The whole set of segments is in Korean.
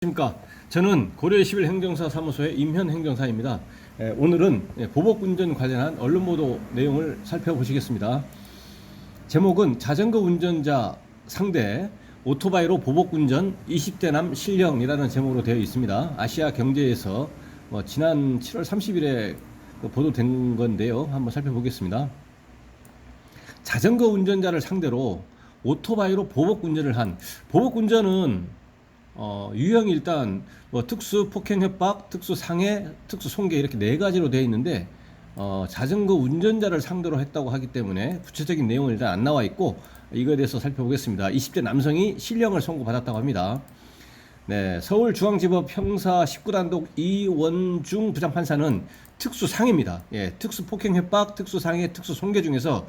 안녕하십니까. 저는 고려의11 행정사 사무소의 임현 행정사입니다. 오늘은 보복운전 관련한 언론 보도 내용을 살펴보시겠습니다. 제목은 자전거 운전자 상대 오토바이로 보복운전 20대 남 실형이라는 제목으로 되어 있습니다. 아시아 경제에서 지난 7월 30일에 보도된 건데요. 한번 살펴보겠습니다. 자전거 운전자를 상대로 오토바이로 보복운전을 한, 보복운전은 유형이 일단 특수 폭행 협박, 특수 상해, 특수 손괴 이렇게 네 가지로 되어 있는데 자전거 운전자를 상대로 했다고 하기 때문에 구체적인 내용은 일단 안 나와 있고 이거에 대해서 살펴보겠습니다. 20대 남성이 실형을 선고받았다고 합니다. 네, 서울중앙지법 형사 19단독 이원중 부장판사는 특수 상해입니다. 예, 특수 폭행 협박, 특수 상해, 특수 손괴 중에서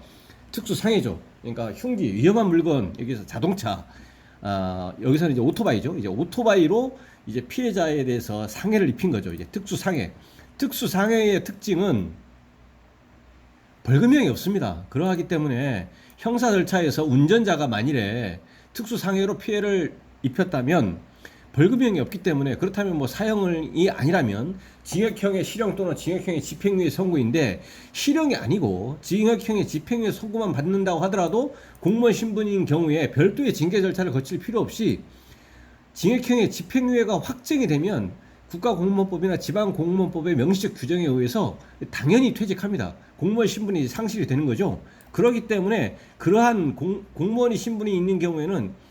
특수 상해죠. 그러니까 흉기, 위험한 물건, 여기서 자동차, 여기서는 이제 오토바이죠. 이제 오토바이로 이제 피해자에 대해서 상해를 입힌 거죠. 이제 특수상해. 특수상해의 특징은 벌금형이 없습니다. 그러하기 때문에 형사 절차에서 운전자가 만일에 특수상해로 피해를 입혔다면 벌금형이 없기 때문에, 그렇다면 뭐 사형이 아니라면 징역형의 실형 또는 징역형의 집행유예 선고인데, 실형이 아니고 징역형의 집행유예 선고만 받는다고 하더라도 공무원 신분인 경우에 별도의 징계 절차를 거칠 필요 없이 징역형의 집행유예가 확정이 되면 국가공무원법이나 지방공무원법의 명시적 규정에 의해서 당연히 퇴직합니다. 공무원 신분이 상실이 되는 거죠. 그렇기 때문에 그러한 공무원이 신분이 있는 경우에는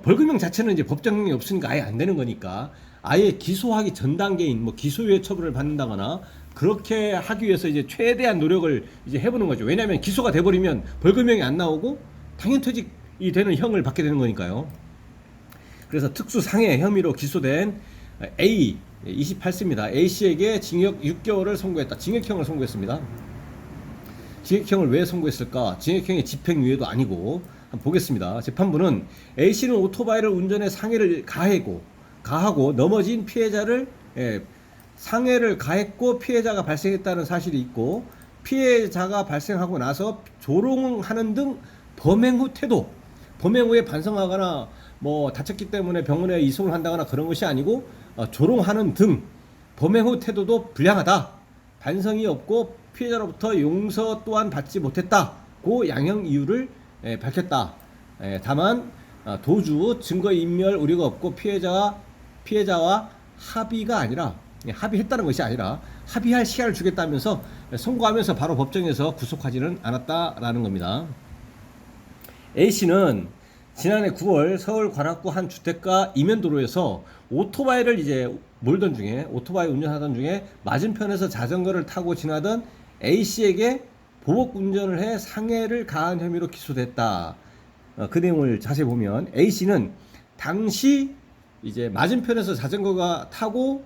벌금형 자체는 이제 법정형이 없으니까 아예 안 되는 거니까, 아예 기소하기 전 단계인 기소유예 처분을 받는다거나 그렇게 하기 위해서 이제 최대한 노력을 이제 해보는 거죠. 왜냐하면 기소가 돼버리면 벌금형이 안 나오고 당연 퇴직이 되는 형을 받게 되는 거니까요. 그래서 특수상해 혐의로 기소된 A 28세입니다. A 씨에게 징역 6개월을 선고했다. 징역형을 선고했습니다. 징역형을 왜 선고했을까? 징역형의 집행유예도 아니고. 한번 보겠습니다. 재판부는 A 씨는 오토바이를 운전해 상해를 가하고 넘어진 피해자를 상해를 가했고 피해자가 발생했다는 사실이 있고, 피해자가 발생하고 나서 조롱하는 등 범행 후 태도, 범행 후에 반성하거나 다쳤기 때문에 병원에 이송을 한다거나 그런 것이 아니고 조롱하는 등 범행 후 태도도 불량하다, 반성이 없고 피해자로부터 용서 또한 받지 못했다, 고 양형 이유를 밝혔다. 다만 도주 증거인멸 우려가 없고 피해자와 합의가 아니라, 합의했다는 것이 아니라 합의할 시간을 주겠다면서 선고하면서 바로 법정에서 구속하지는 않았다라는 겁니다. A씨는 지난해 9월 서울 관악구 한 주택가 이면도로에서 오토바이를 이제 오토바이 운전하던 중에 맞은편에서 자전거를 타고 지나던 A씨에게 보복운전을 해 상해를 가한 혐의로 기소됐다. 그 내용을 자세히 보면 A씨는 당시 이제 맞은편에서 자전거가 타고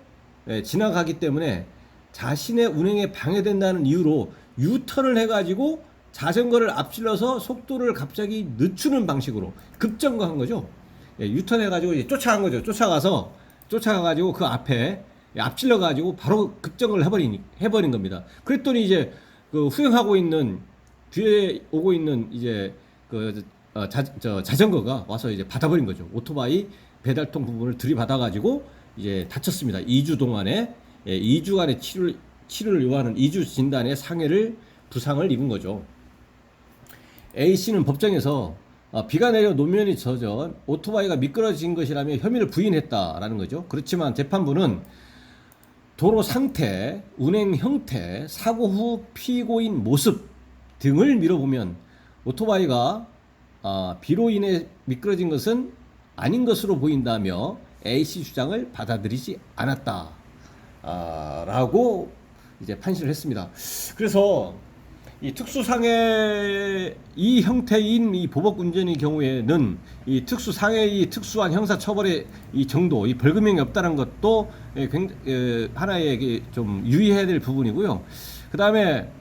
지나가기 때문에 자신의 운행에 방해된다는 이유로 유턴을 해가지고 자전거를 앞질러서 속도를 갑자기 늦추는 방식으로 급정거한 거죠. 유턴해가지고 이제 쫓아간 거죠. 쫓아가가지고 그 앞에 앞질러가지고 바로 급정거를 해버린 겁니다. 그랬더니 이제 그 후행하고 있는, 뒤에 오고 있는 이제 자전거가 와서 이제 받아버린 거죠. 오토바이 배달통 부분을 들이받아가지고 이제 다쳤습니다. 2주 동안에 2주간의 치료를 요하는 2주 진단의 부상을 입은 거죠. A 씨는 법정에서 비가 내려 노면이 젖어 오토바이가 미끄러진 것이라며 혐의를 부인했다라는 거죠. 그렇지만 재판부는 도로 상태, 운행 형태, 사고 후 피고인 모습 등을 미뤄보면 오토바이가 비로 인해 미끄러진 것은 아닌 것으로 보인다며 A씨 주장을 받아들이지 않았다 라고 이제 판시를 했습니다. 그래서 이 특수상해 이 형태인 이 보복운전의 경우에는 이 특수상해의 특수한 형사처벌의 이 정도, 이 벌금형이 없다는 것도 하나의 좀 유의해야 될 부분이고요. 그 다음에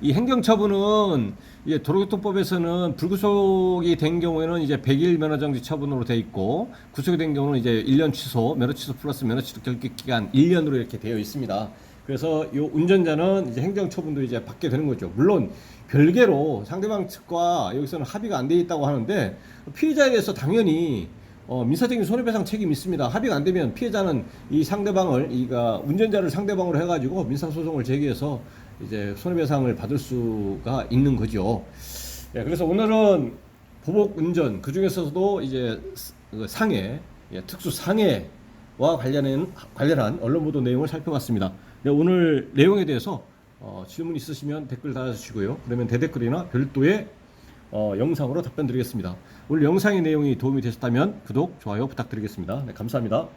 이 행정처분은 이제 도로교통법에서는 불구속이 된 경우에는 이제 100일 면허정지 처분으로 돼 있고, 구속이 된 경우는 이제 1년 취소, 면허 취소 플러스 면허 취소 결격 기간 1년으로 이렇게 되어 있습니다. 그래서 이 운전자는 이제 행정처분도 이제 받게 되는 거죠. 물론 별개로 상대방 측과 여기서는 합의가 안 돼 있다고 하는데, 피해자에 대해서 당연히 민사적인 손해배상 책임이 있습니다. 합의가 안 되면 피해자는 이 상대방을, 운전자를 상대방으로 해가지고 민사소송을 제기해서 이제 손해배상을 받을 수가 있는 거죠. 예, 그래서 오늘은 보복 운전, 그 중에서도 이제 상해, 특수 상해와 관련한 언론 보도 내용을 살펴봤습니다. 네, 오늘 내용에 대해서 질문 있으시면 댓글 달아주시고요. 그러면 대댓글이나 별도의 영상으로 답변 드리겠습니다. 오늘 영상의 내용이 도움이 되셨다면 구독, 좋아요 부탁드리겠습니다. 네, 감사합니다.